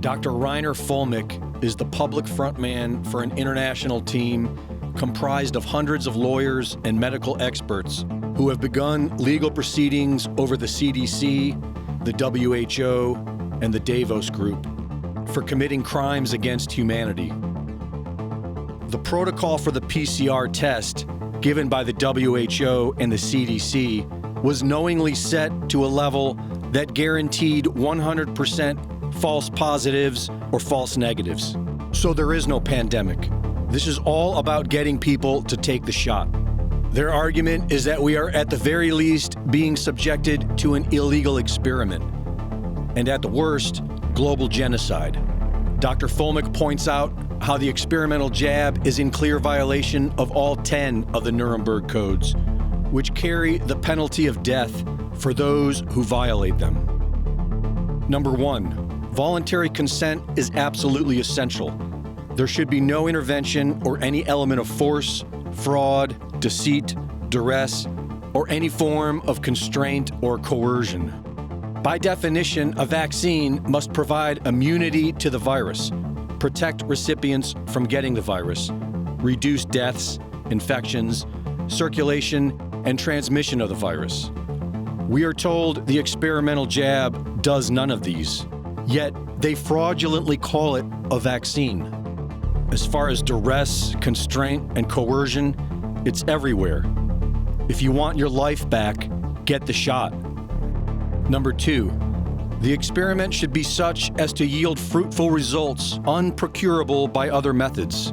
Dr. Rainer Fulmick is the public frontman for an international team comprised of hundreds of lawyers and medical experts who have begun legal proceedings over the CDC, the WHO, and the Davos Group for committing crimes against humanity. The protocol for the PCR test given by the WHO and the CDC was knowingly set to a level that guaranteed 100% false positives or false negatives. So there is no pandemic. This is all about getting people to take the shot. Their argument is that we are at the very least being subjected to an illegal experiment, and at the worst, global genocide. Dr. Fulmick points out how the experimental jab is in clear violation of all 10 of the Nuremberg codes, which carry the penalty of death for those who violate them. Number 1, voluntary consent is absolutely essential. There should be no intervention or any element of force, fraud, deceit, duress, or any form of constraint or coercion. By definition, a vaccine must provide immunity to the virus, protect recipients from getting the virus, reduce deaths, infections, circulation, and transmission of the virus. We are told the experimental jab does none of these, yet they fraudulently call it a vaccine. As far as duress, constraint, and coercion, it's everywhere. If you want your life back, get the shot. Number 2, the experiment should be such as to yield fruitful results unprocurable by other methods.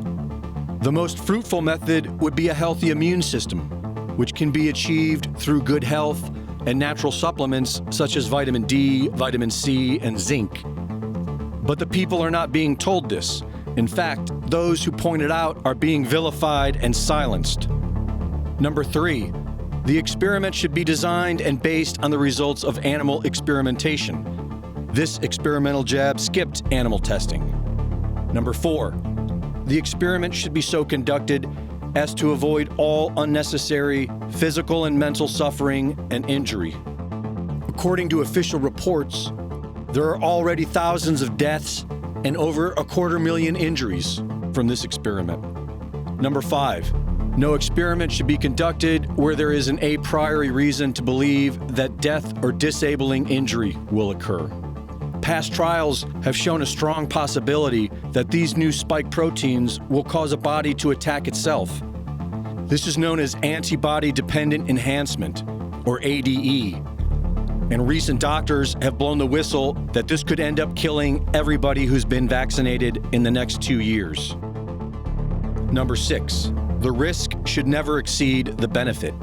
The most fruitful method would be a healthy immune system, which can be achieved through good health and natural supplements such as vitamin D, vitamin C, and zinc. But the people are not being told this. In fact, those who point it out are being vilified and silenced. Number 3, the experiment should be designed and based on the results of animal experimentation. This experimental jab skipped animal testing. Number 4, the experiment should be so conducted as to avoid all unnecessary physical and mental suffering and injury. According to official reports, there are already thousands of deaths and over 250,000 injuries from this experiment. Number 5, no experiment should be conducted where there is an a priori reason to believe that death or disabling injury will occur. Past trials have shown a strong possibility that these new spike proteins will cause a body to attack itself. This is known as antibody-dependent enhancement, or ADE. And recent doctors have blown the whistle that this could end up killing everybody who's been vaccinated in the next 2 years. Number 6, the risk should never exceed the benefit.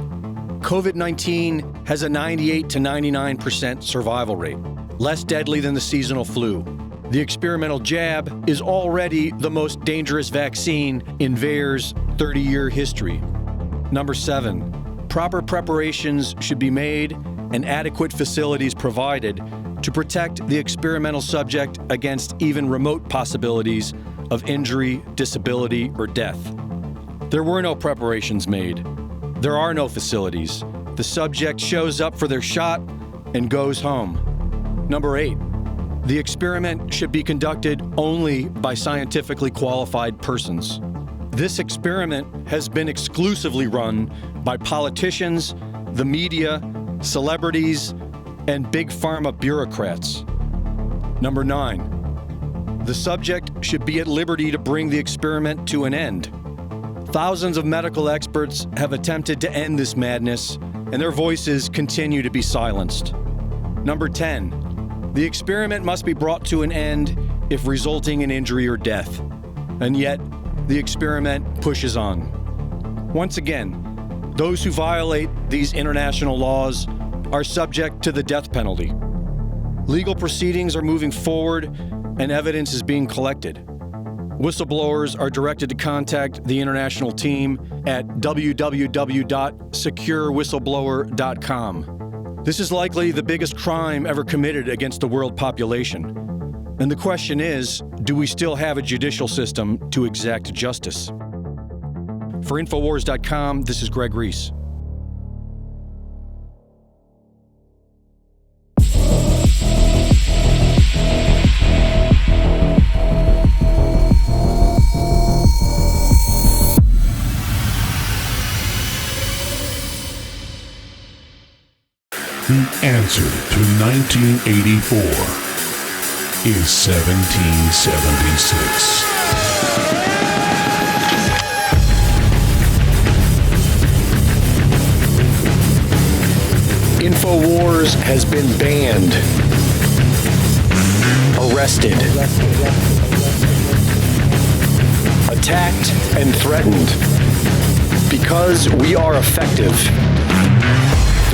COVID-19 has a 98 to 99% survival rate, less deadly than the seasonal flu. The experimental jab is already the most dangerous vaccine in VAERS' 30-year history. Number 7, proper preparations should be made and adequate facilities provided to protect the experimental subject against even remote possibilities of injury, disability, or death. There were no preparations made. There are no facilities. The subject shows up for their shot and goes home. Number 8, the experiment should be conducted only by scientifically qualified persons. This experiment has been exclusively run by politicians, the media, celebrities, and big pharma bureaucrats. Number 9, the subject should be at liberty to bring the experiment to an end. Thousands of medical experts have attempted to end this madness, and their voices continue to be silenced. Number 10, the experiment must be brought to an end if resulting in injury or death. And yet, the experiment pushes on. Once again, those who violate these international laws are subject to the death penalty. Legal proceedings are moving forward, and evidence is being collected. Whistleblowers are directed to contact the international team at www.securewhistleblower.com. This is likely the biggest crime ever committed against the world population. And the question is, do we still have a judicial system to exact justice? For Infowars.com, this is Greg Reese. The answer to 1984 is 1776. InfoWars has been banned, arrested, attacked, and threatened because we are effective.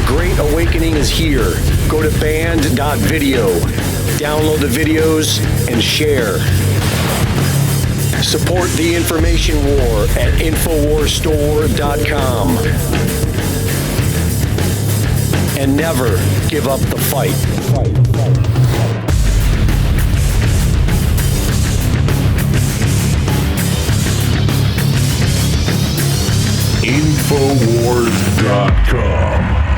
The Great Awakening is here. Go to banned.video, download the videos, and share. Support the information war at InfoWarsStore.com. And never give up the fight. InfoWars.com